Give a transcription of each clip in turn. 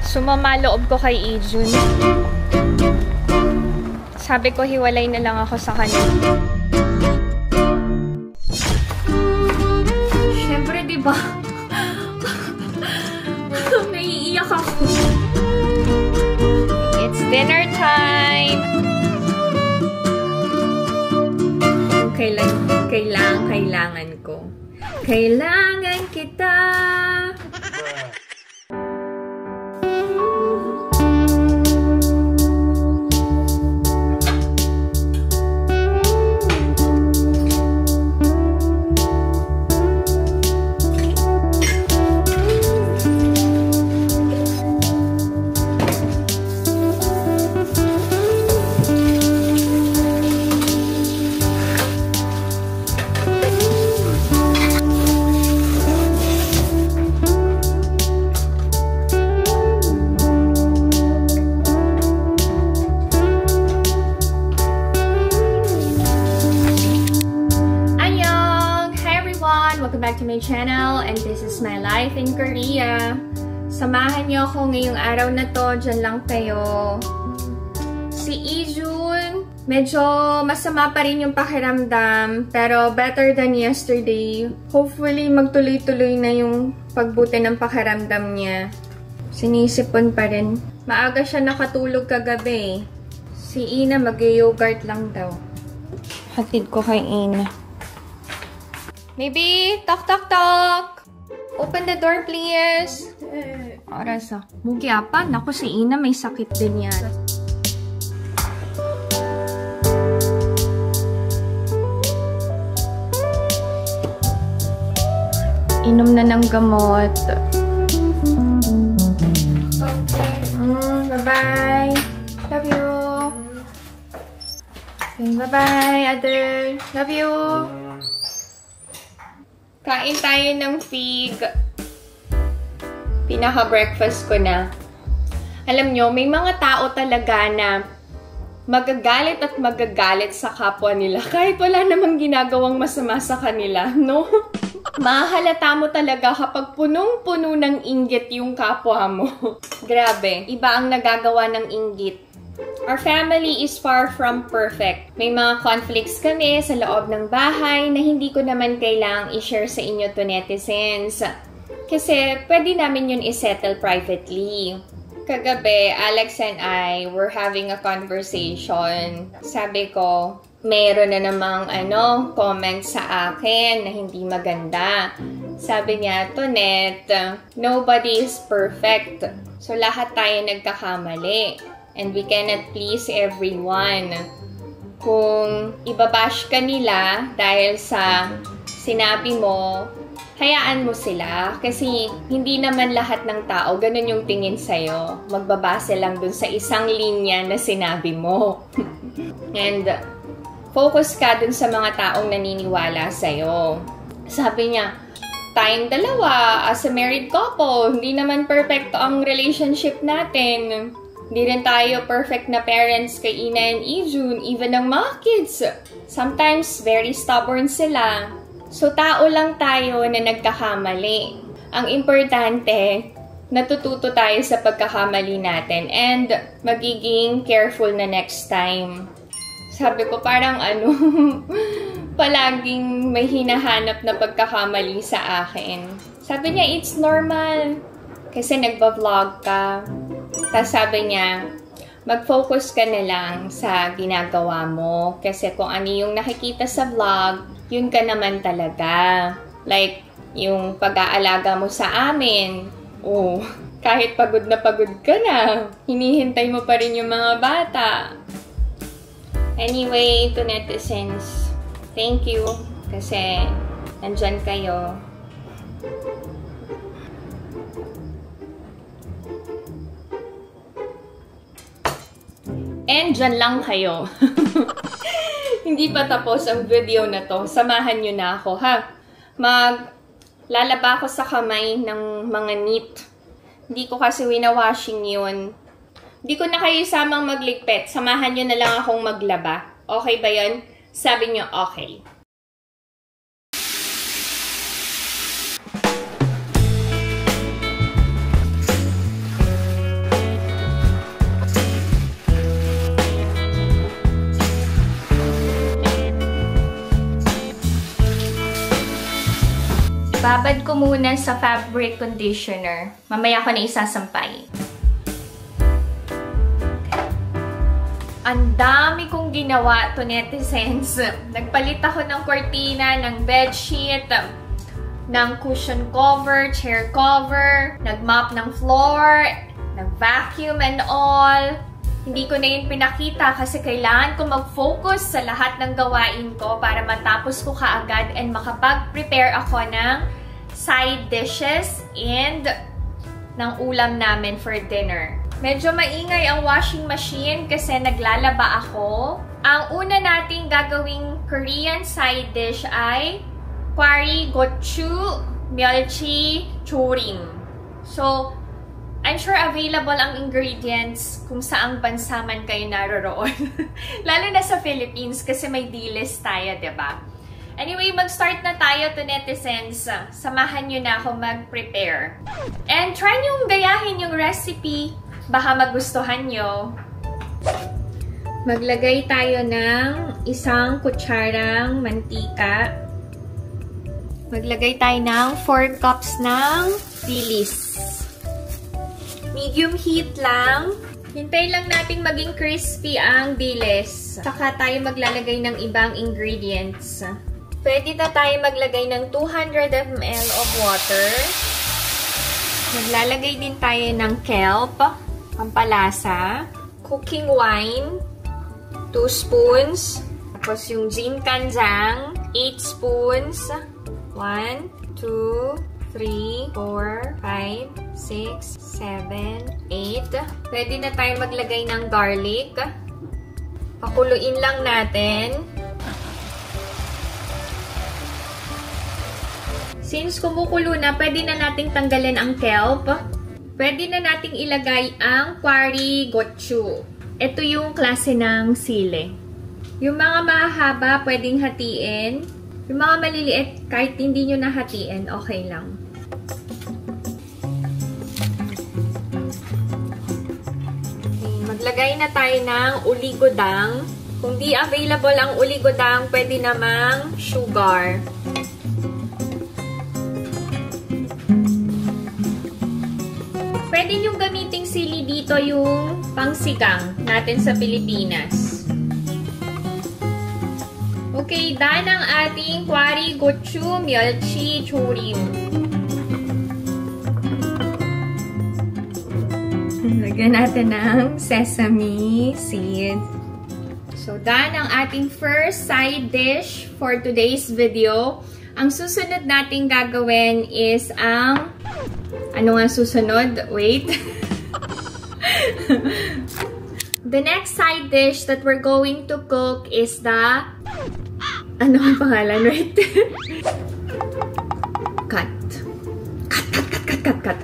Sumama loob ko kay Ijun. Sabi ko, hiwalay na lang ako sa kanya. Siyempre, diba? Naiiyak ako. It's dinner time! Kailangan ko. Kailangan kita! Welcome back to my channel, and this is my life in Korea. Samahan niyo ako ngayong araw na to, dyan lang kayo. Si Ijun, medyo masama pa rin yung pakiramdam, pero better than yesterday. Hopefully, magtuloy-tuloy na yung pagbuti ng pakiramdam niya. Sinisipon pa rin. Maaga siya nakatulog kagabi. Si Ina mag-yogurt lang daw. Hatid ko kay Ina. Maybe, tok tok tok. Open the door, please. Oras ah. Mugi apa? Naku, si Ina may sakit din yan. Inom na ng gamot. Okay. Bye-bye. Love you. Okay, bye-bye, Adel. Love you. Kain tayo ng fig. Pinaka-breakfast ko na. Alam nyo, may mga tao talaga na magagalit at magagalit sa kapwa nila kahit wala namang ginagawang masama sa kanila, no? Mahalata mo talaga kapag punong-puno ng inggit yung kapwa mo. Grabe, iba ang nagagawa ng inggit. Our family is far from perfect. May mga conflicts kami sa loob ng bahay na hindi ko naman kailangang i-share sa inyo to netizens. Kasi pwede namin yun i-settle privately. Kagabi, Alex and I were having a conversation. Sabi ko, meron na namang comment sa akin na hindi maganda. Sabi niya, Tonet, nobody is perfect. So lahat tayo nagkakamali. And we cannot please everyone. Kung ibabash ka nila dahil sa sinabi mo, hayaan mo sila. Kasi hindi naman lahat ng tao ganun yung tingin sa'yo. Magbabase lang dun sa isang linya na sinabi mo. And focus ka dun sa mga taong naniniwala sa'yo. Sabi niya, tayong dalawa, as a married couple, hindi naman perfecto ang relationship natin. Hindi rin tayo perfect na parents kay Ina and Ijun, even ang mga kids. Sometimes, very stubborn sila. So, tao lang tayo na nagkakamali. Ang importante, natututo tayo sa pagkakamali natin and magiging careful na next time. Sabi ko, parang palaging may hinahanap na pagkakamali sa akin. Sabi niya, it's normal. Kasi nagba-vlog ka. Tapos sabi niya, mag-focus ka na lang sa ginagawa mo. Kasi kung ano yung nakikita sa vlog, yun ka naman talaga. Like, yung pag-aalaga mo sa amin. Oh, kahit pagod na pagod ka na, hinihintay mo pa rin yung mga bata. Anyway, to netizens, thank you. Kasi, nandyan kayo. And dyan lang kayo. Hindi pa tapos ang video na to. Samahan nyo na ako, ha? Lalaba ako sa kamay ng mga neat. Hindi ko kasi winawashing yun. Hindi ko na kayo samang magligpit. Samahan nyo na lang akong maglaba. Okay ba yun? Sabi nyo, okay. Ibabad ko muna sa fabric conditioner. Mamaya ko na isasampay. Ang dami kong ginawa to netizens. Nagpalit ako ng kortina, ng bedsheet, ng cushion cover, chair cover, nag-mop ng floor, nag-vacuum and all. Hindi ko na yun pinakita kasi kailangan ko mag-focus sa lahat ng gawain ko para matapos ko kaagad and makapag-prepare ako ng side dishes and ng ulam namin for dinner. Medyo maingay ang washing machine kasi naglalaba ako. Ang una nating gagawing Korean side dish ay kwari gochu 멸치 조림. So, I'm sure available ang ingredients kung saang bansa man kayo naroroon. Lalo na sa Philippines kasi may D-list tayo, diba? Anyway, mag-start na tayo to netizens. Samahan nyo na ako mag-prepare. And try nyo gayahin yung recipe. Baka magustuhan nyo. Maglagay tayo ng 1 kutsarang mantika. Maglagay tayo ng 4 cups ng dilis. Medium heat lang. Hintay lang nating maging crispy ang dilis. Saka tayo maglalagay ng ibang ingredients. Pwede na tayo maglagay ng 200 ml of water. Maglalagay din tayo ng kelp, pampalasa, cooking wine, 2 spoons, tapos yung jinkanjang, 8 spoons, 1, 2, 3, 4, 5, 6, 7, 8. Pwede na tayo maglagay ng garlic. Pakuluin lang natin. Since kumukulo na, pwede na nating tanggalin ang kelp. Pwede na nating ilagay ang kwari gochu. Ito yung klase ng sili. Yung mga mahaba, pwedeng hatiin. Yung mga maliliit, kahit hindi nyo nahatiin, okay lang. Okay, maglagay na tayo ng uligodang. Kung di available ang uligodang, pwede namang sugar. Pwede nyo gamiting sili dito yung pangsigang natin sa Pilipinas. Okay, done ang ating kwari gochu 멸치 조림. Lagyan natin ng sesame seed. So, done ang ating first side dish for today's video. Ang susunod nating gagawin is ang... Ano nga susunod? Wait. The next side dish that we're going to cook is the... Ano ang pangalan? Wait. Cut. Cut.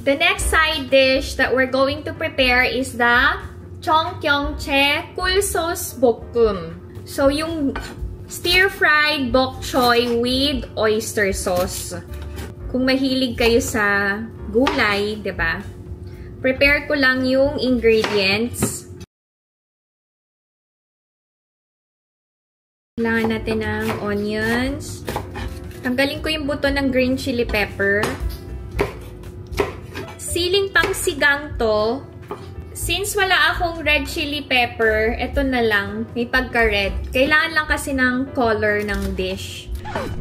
The next side dish that we're going to prepare is the 청경채 꿀소스 볶음. So, yung stir-fried bok choy with oyster sauce. Kung mahilig kayo sa gulay, 'di ba? Prepare ko lang yung ingredients. Kailangan natin ng onions. Tanggalin ko yung buto ng green chili pepper. Siling pangsigang to. Since wala akong red chili pepper, ito na lang. May pagka-red. Kailangan lang kasi ng color ng dish.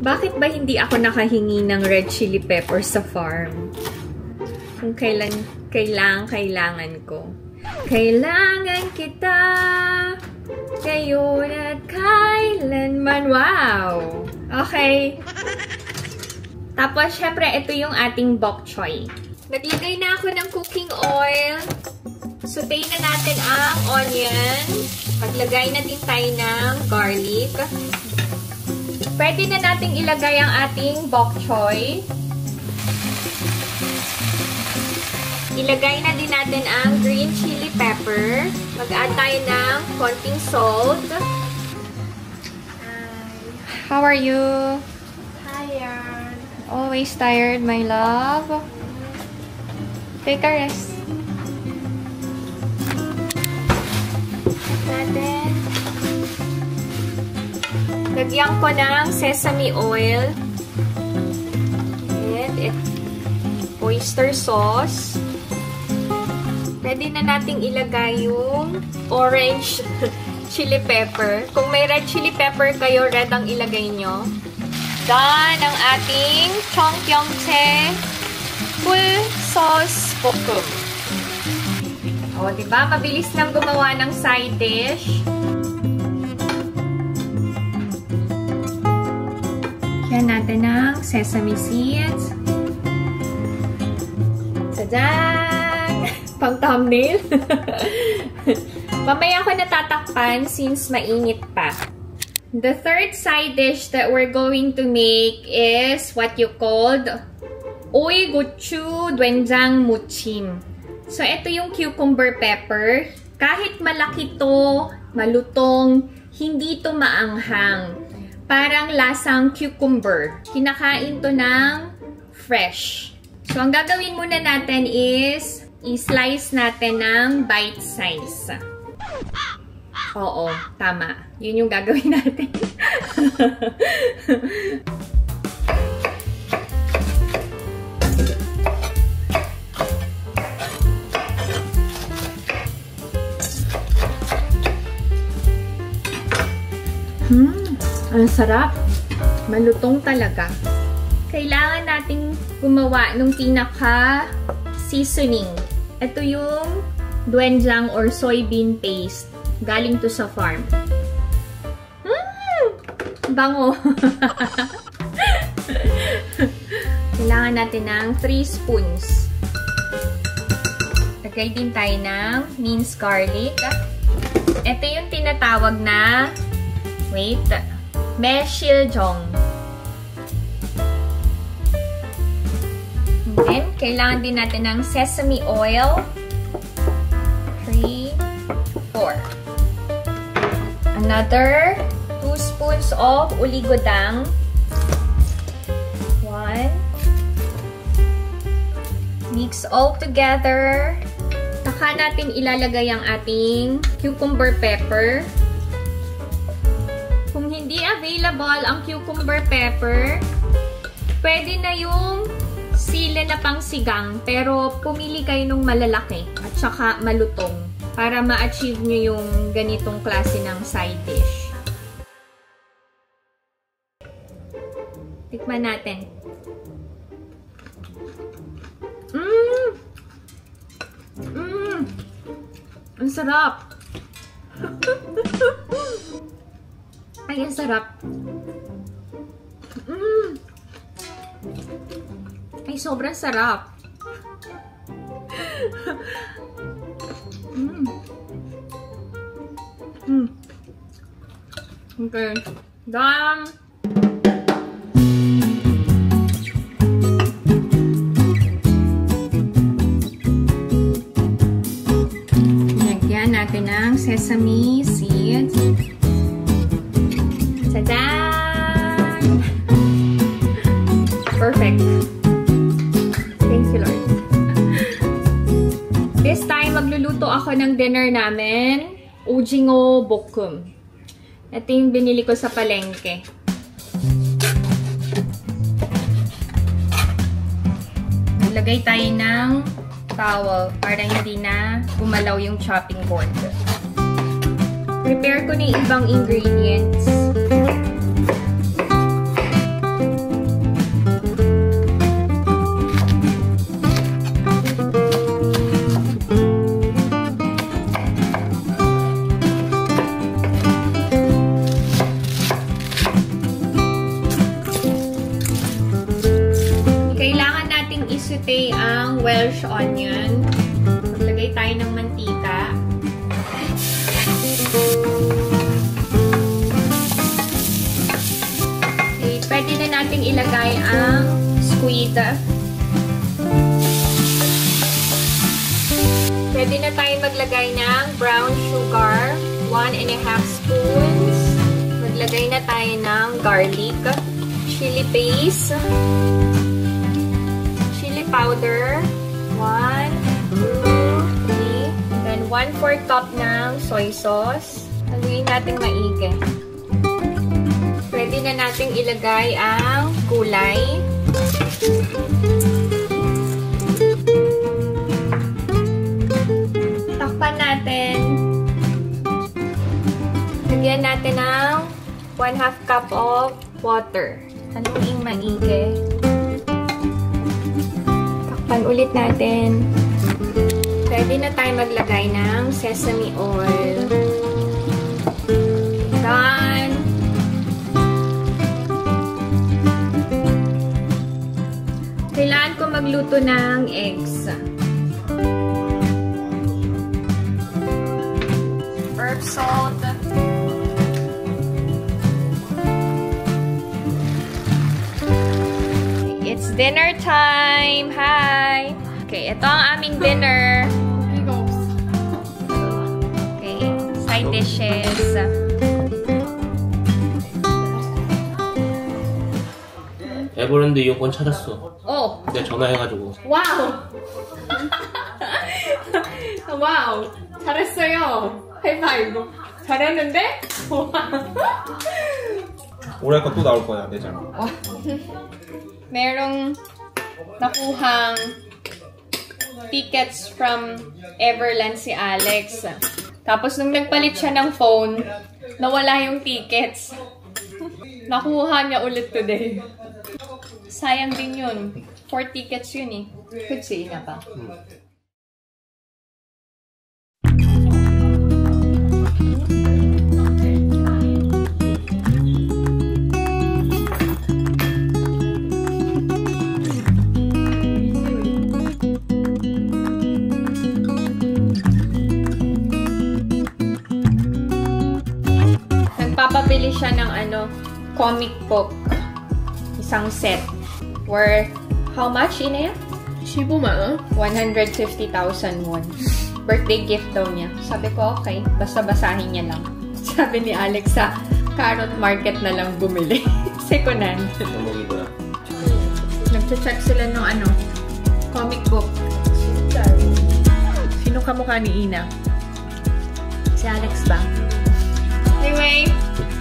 Bakit ba hindi ako nakahingi ng red chili pepper sa farm? Kung kailangan ko. Kailangan kita ngayon at kailanman. Wow! Okay. Tapos, syempre, ito yung ating bok choy. Naglagay na ako ng cooking oil. Sauté na natin ang onion. Maglagay na din tayo ng garlic. Pwede na nating ilagay ang ating bok choy. Ilagay na din natin ang green chili pepper. Mag-add tayo ng konting salt. How are you? Tired. Always tired, my love. Take a rest. Natin. Lagyan ko ng sesame oil. And oyster sauce. Pwede na nating ilagay yung orange chili pepper. Kung may red chili pepper kayo, red ang ilagay nyo. Done ang ating Cheongpyeongchae full sauce bokum. O, diba? Mabilis lang gumawa ng side dish. Yan natin ng sesame seeds. Tadaan! Pang thumbnail. Mamaya ko natatakpan since mainit pa. The third side dish that we're going to make is what you called Oy Gochu Doenjang Muchim. So, ito yung cucumber pepper. Kahit malaki to, malutong, hindi to maanghang. Parang lasang cucumber. Kinakain to ng fresh. So, ang gagawin muna natin is i-slice natin ng bite size. Oo, tama. Yun yung gagawin natin. Ang sarap. Malutong talaga. Kailangan nating gumawa ng pinaka seasoning. Ito yung doenjang or soybean paste. Galing to sa farm. Bango. Kailangan natin ng 3 spoons. Lagay din tayo ng minced garlic. Ito yung tinatawag na Maeshiljong. Then, kailangan din natin ng sesame oil. 3, 4. Another 2 spoons of uligodang. 1. Mix all together. Saka natin ilalagay ang ating cucumber pepper. Kung hindi available ang cucumber pepper, pwede na yung sili na pangsigang, pero pumili kayo ng malalaki at saka malutong para ma-achieve nyo yung ganitong klase ng side dish. Tikman natin. Ang sarap! Ay, ang sarap! Ay, sobrang sarap! Okay. Done! Lagyan natin ng sesame seeds. Tadaan! Perfect! Thank you, Lord. This time, magluluto ako ng dinner namin. Ujingo bokum. Ito yung binili ko sa palengke. Naglagay tayo ng towel para hindi na gumalaw yung chopping board. Prepare ko na yung ibang ingredients. Saute ang Welsh onion. Maglagay tayo ng mantika. Okay, pwede na nating ilagay ang squid. Pwede na tayo maglagay ng brown sugar. 1.5 spoons. Maglagay na tayo ng garlic. Chili paste. Powder, 1, 2, 3, then 1/4 cup ng soy sauce. Haluin natin maigi. Pwede na nating ilagay ang gulay. Takpan natin. Lagyan natin ng 1/2 cup of water. Haluin maigi. Takpan ulit natin. Pwede na tayo maglagay ng sesame oil. Done. Kailangan ko magluto ng eggs. Herb salt. It's dinner time! Hi! Okay, ito ang aming dinner. Okay, side dishes. 에버랜드 이용권 찾았어. Oh! 내가 전화해가지고. Wow! wow! 잘했어요. 하이파이브. 잘했는데? 올해 거 또 나올 거야, 내장. Merong nakuhang tickets from Everland si Alex. Tapos nung nagpalit siya ng phone, nawala yung tickets. Nakuha niya ulit today. Sayang din yun. 4 tickets yun eh. Could say na pa. Nagpapabili siya ng comic book. Isang set. Worth, how much, Ina? 15만 원? 150,000 won. Birthday gift daw niya. Sabi ko, okay. Basta basahin niya lang. Sabi ni Alex sa Carrot Market na lang bumili. Second hand. 제목이구나. Nagche-check sila ng comic book. Sino kamukha ni Ina? Si Alex ba? Anyway,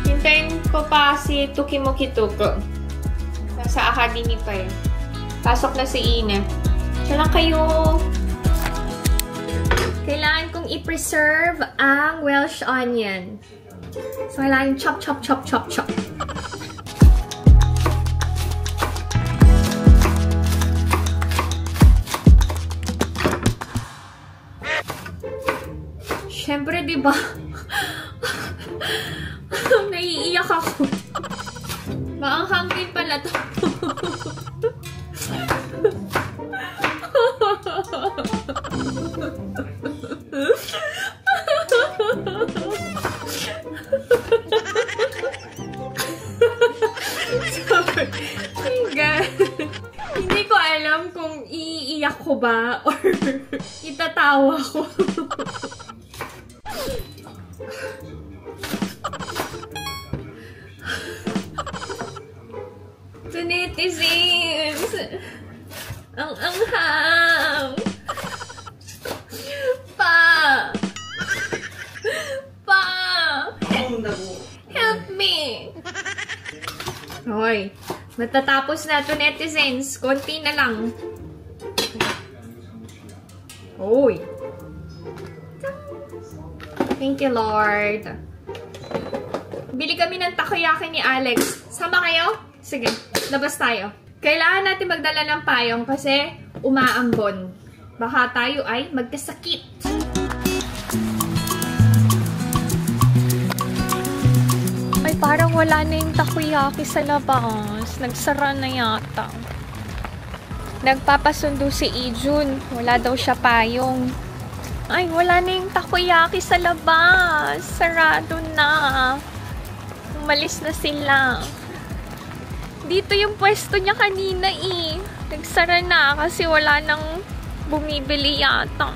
hintayin ko pa si Tukimoki Tuko. Nasa academy pa yun. Pasok na si Ina. Siya lang kayo. Kailangan kong i-preserve ang Welsh onion. So, kailangan chop, chop, chop, chop, chop. Siyempre, diba? Naiiyak ako. Maanghang din pala to. Hindi ko alam kung iiyak ko ba or itatawa ko. Netizens! Ang anghang! Pa! Pa! Help me! Hoy, matatapos na to, netizens. Konti na lang. Hoy! Thank you, Lord. Bili kami ng takoyaki ni Alex. Sama kayo? Sige, labas tayo. Kailangan natin magdala ng payong kasi umaambon. Baka tayo ay magkasakit. Ay, parang wala na yung takoyaki sa labas. Nagsara na yata. Nagpapasundo si Ijun. Wala daw siya payong. Ay, wala na yung takoyaki sa labas. Sarado na. Umalis na sila. Dito yung pwesto niya kanina eh. Nagsara na kasi wala nang bumibili yata.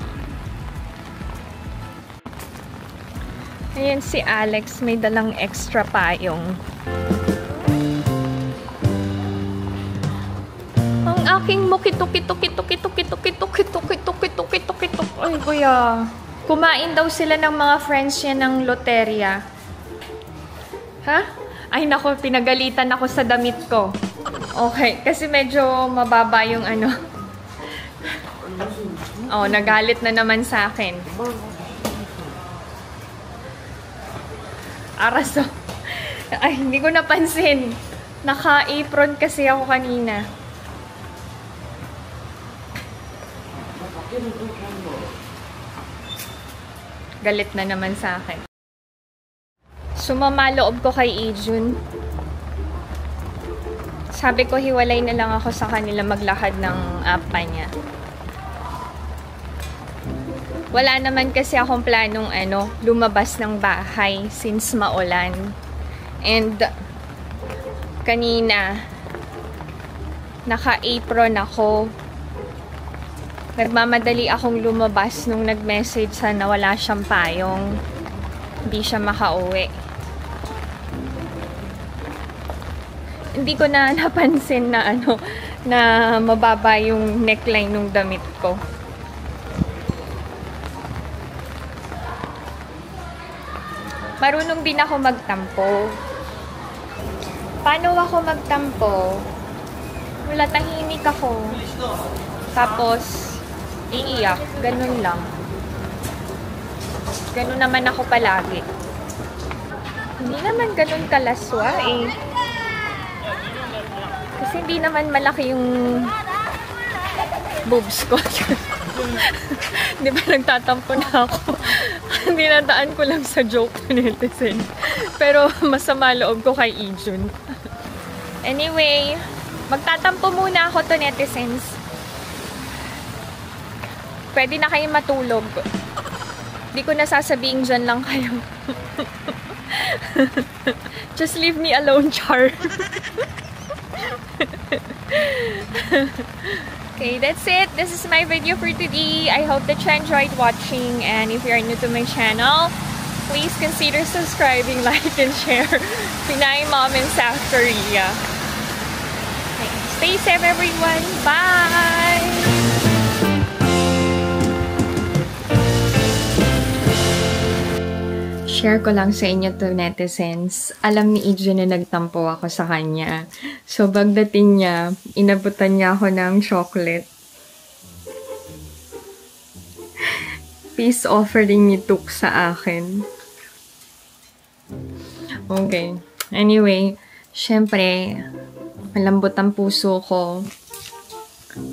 Ayan si Alex, may dalang extra payong. Ang aking mukitukitukitukitukitukitukitukitukitukitukitukitukitukituk. Ay, kuya. Kumain daw sila ng mga friends niya ng loterya. Ha? Ay nako, pinagalitan ako sa damit ko. Okay, kasi medyo mababa yung ano. Oh, nagalit na naman sa akin. Araso. Ay, hindi ko napansin. Naka-apron kasi ako kanina. Galit na naman sa akin. Sumama loob ko kay Ijun. Sabi ko, hiwalay na lang ako sa kanila maglakad ng apa niya. Wala naman kasi akong planong lumabas ng bahay since maulan. And kanina, naka-apron ako. Nagmamadali akong lumabas nung nag-message na wala siyang payong. Hindi siya makauwi. Hindi ko na napansin na na mababa yung neckline ng damit ko. Marunong din ako magtampo. Paano ako magtampo? Wala, tahimik ako. Tapos, iiyak. Ganun lang. Ganun naman ako palagi. Hindi naman ganun kalaswa eh. Kasi hindi naman malaki yung boobs ko. Di ba nagtatampo na ako? Dinadaan ko lang sa joke ni netizen. Pero masama loob ko kay Ijun. Anyway, magtatampo muna ako to netizens. Pwede na kayo matulog. Di ko nasasabihin dyan lang kayo. Just leave me alone, Char. Okay, that's it. This is my video for today. I hope that you enjoyed watching, and if you are new to my channel, please consider subscribing, like, and share. Pinay Mom in South Korea. Okay, stay safe, everyone. Bye! Share ko lang sa inyo to netizens. Alam ni Ijun na nagtampo ako sa kanya. So, pagdating niya, inabutan niya ako ng chocolate. Peace offering ni Tuk sa akin. Okay. Anyway, syempre, malambot ang puso ko.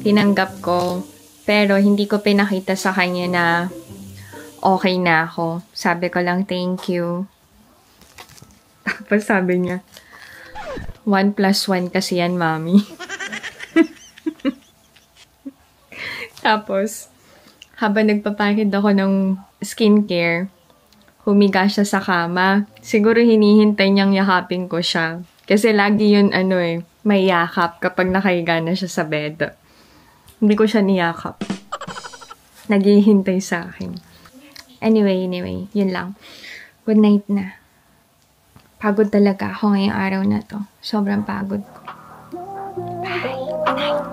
Tinanggap ko. Pero, hindi ko pinakita sa kanya na okay na ako. Sabi ko lang, thank you. Tapos sabi niya, 1 + 1 kasi yan, mami. Tapos, habang nagpapakid ako ng skincare, humiga siya sa kama. Siguro hinihintay niyang yakapin ko siya. Kasi lagi yun, may yakap kapag nakahiga na siya sa bed. Hindi ko siya niyakap. Naghihintay sa akin. Anyway, yun lang. Good night na. Pagod talaga ako ngayong araw na to. Sobrang pagod ko. Bye. Good night.